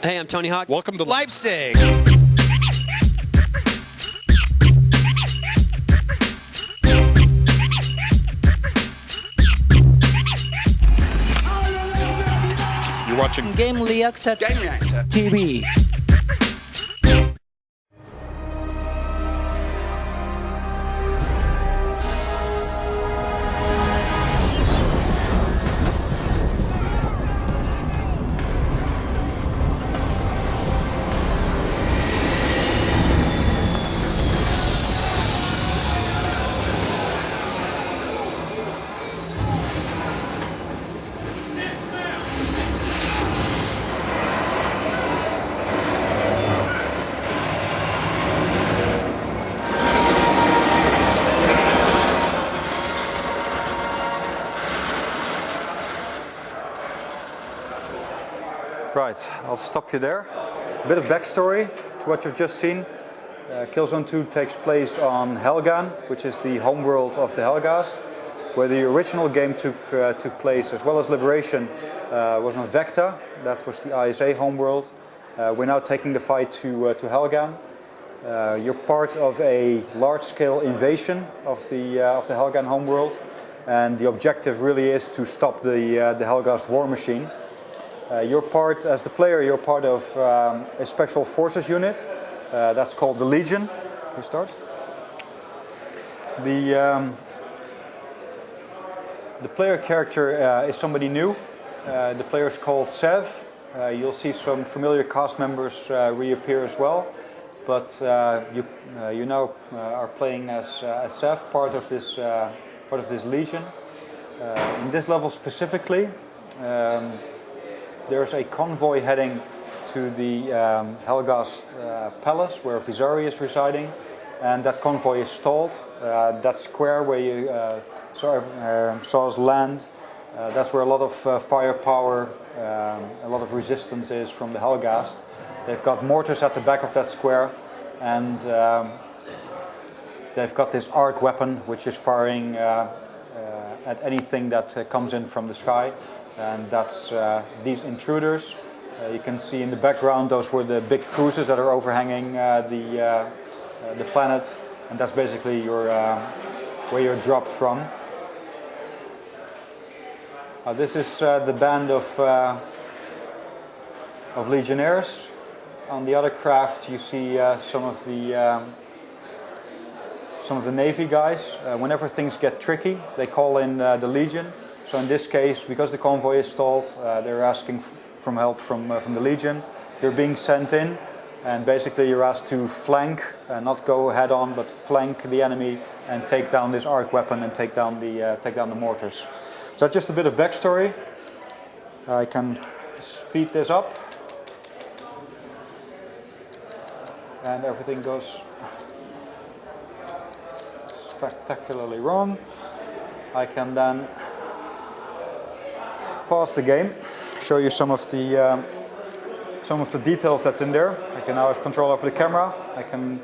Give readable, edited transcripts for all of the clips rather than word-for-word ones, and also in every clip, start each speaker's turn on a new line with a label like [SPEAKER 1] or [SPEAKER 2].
[SPEAKER 1] Hey, I'm Tony Hawk.
[SPEAKER 2] Welcome to Leipzig. You're watching
[SPEAKER 3] Gamereactor TV.
[SPEAKER 4] Right, I'll stop you there. A bit of backstory to what you've just seen. Killzone 2 takes place on Helghan, which is the homeworld of the Helghast, where the original game took place, as well as Liberation, was on Vecta. That was the ISA homeworld. We're now taking the fight to Helghan. You're part of a large-scale invasion of the Helghan homeworld, and the objective really is to stop the Helghast war machine. As the player, you're part of a special forces unit that's called the Legion. Can you start? The player character is somebody new. The player is called Sev. You'll see some familiar cast members reappear as well, but you now are playing as Sev, part of this Legion. In this level specifically, there's a convoy heading to the Helghast palace where Visari is residing, and that convoy is stalled. That square where you saw us land, that's where a lot of firepower, a lot of resistance is from the Helghast. They've got mortars at the back of that square, and they've got this arc weapon which is firing at anything that comes in from the sky. And that's these intruders. You can see in the background, those were the big cruisers that are overhanging the planet, and that's basically where you're dropped from. This is the band of legionnaires. On the other craft, you see some of the Navy guys. Whenever things get tricky, they call in the Legion. So in this case, because the convoy is stalled, they're asking for help from the Legion. You're being sent in, and basically you're asked to flank, not go head on, but flank the enemy and take down this arc weapon and take down the mortars. So that's just a bit of backstory. I can speed this up, and everything goes spectacularly wrong. I can then pause the game, show you some of the details that's in there. I can now have control over the camera. I can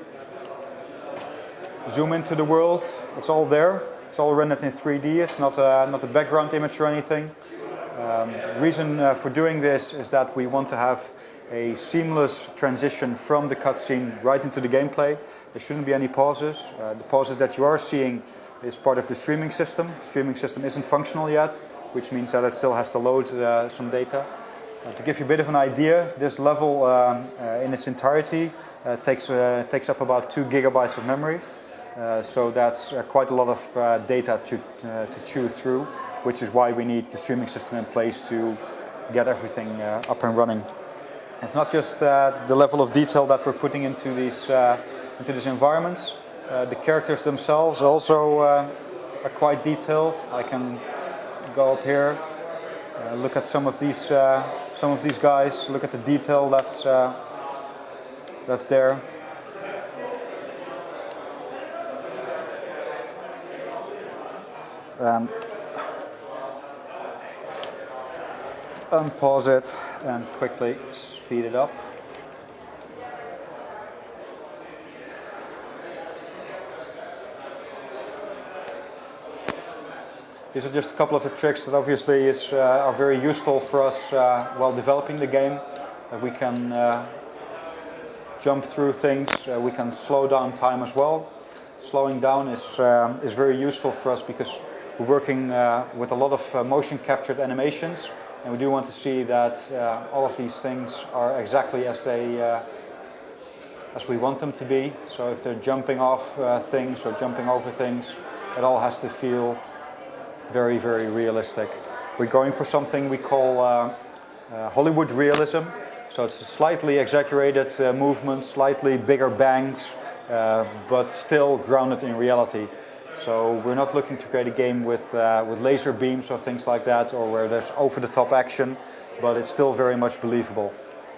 [SPEAKER 4] zoom into the world. It's all there. It's all rendered in 3D. It's not a background image or anything. The reason for doing this is that we want to have a seamless transition from the cutscene right into the gameplay. There shouldn't be any pauses. The pauses that you are seeing is part of the streaming system. The streaming system isn't functional yet, which means that it still has to load some data. To give you a bit of an idea, this level in its entirety takes up about 2 gigabytes of memory. So that's quite a lot of data to chew through, which is why we need the streaming system in place to get everything up and running. It's not just the level of detail that we're putting into these environments. The characters themselves also are quite detailed. I can go up here, look at some of these guys, look at the detail that's there. Unpause it and quickly speed it up. These are just a couple of the tricks that obviously are very useful for us while developing the game. that we can jump through things. We can slow down time as well. Slowing down is very useful for us because we're working with a lot of motion captured animations, and we do want to see that all of these things are exactly as we want them to be. So if they're jumping off things or jumping over things, it all has to feel very, very realistic. We're going for something we call Hollywood realism. So it's slightly exaggerated movements, slightly bigger bangs, but still grounded in reality. So we're not looking to create a game with laser beams or things like that, or where there's over-the-top action, but it's still very much believable.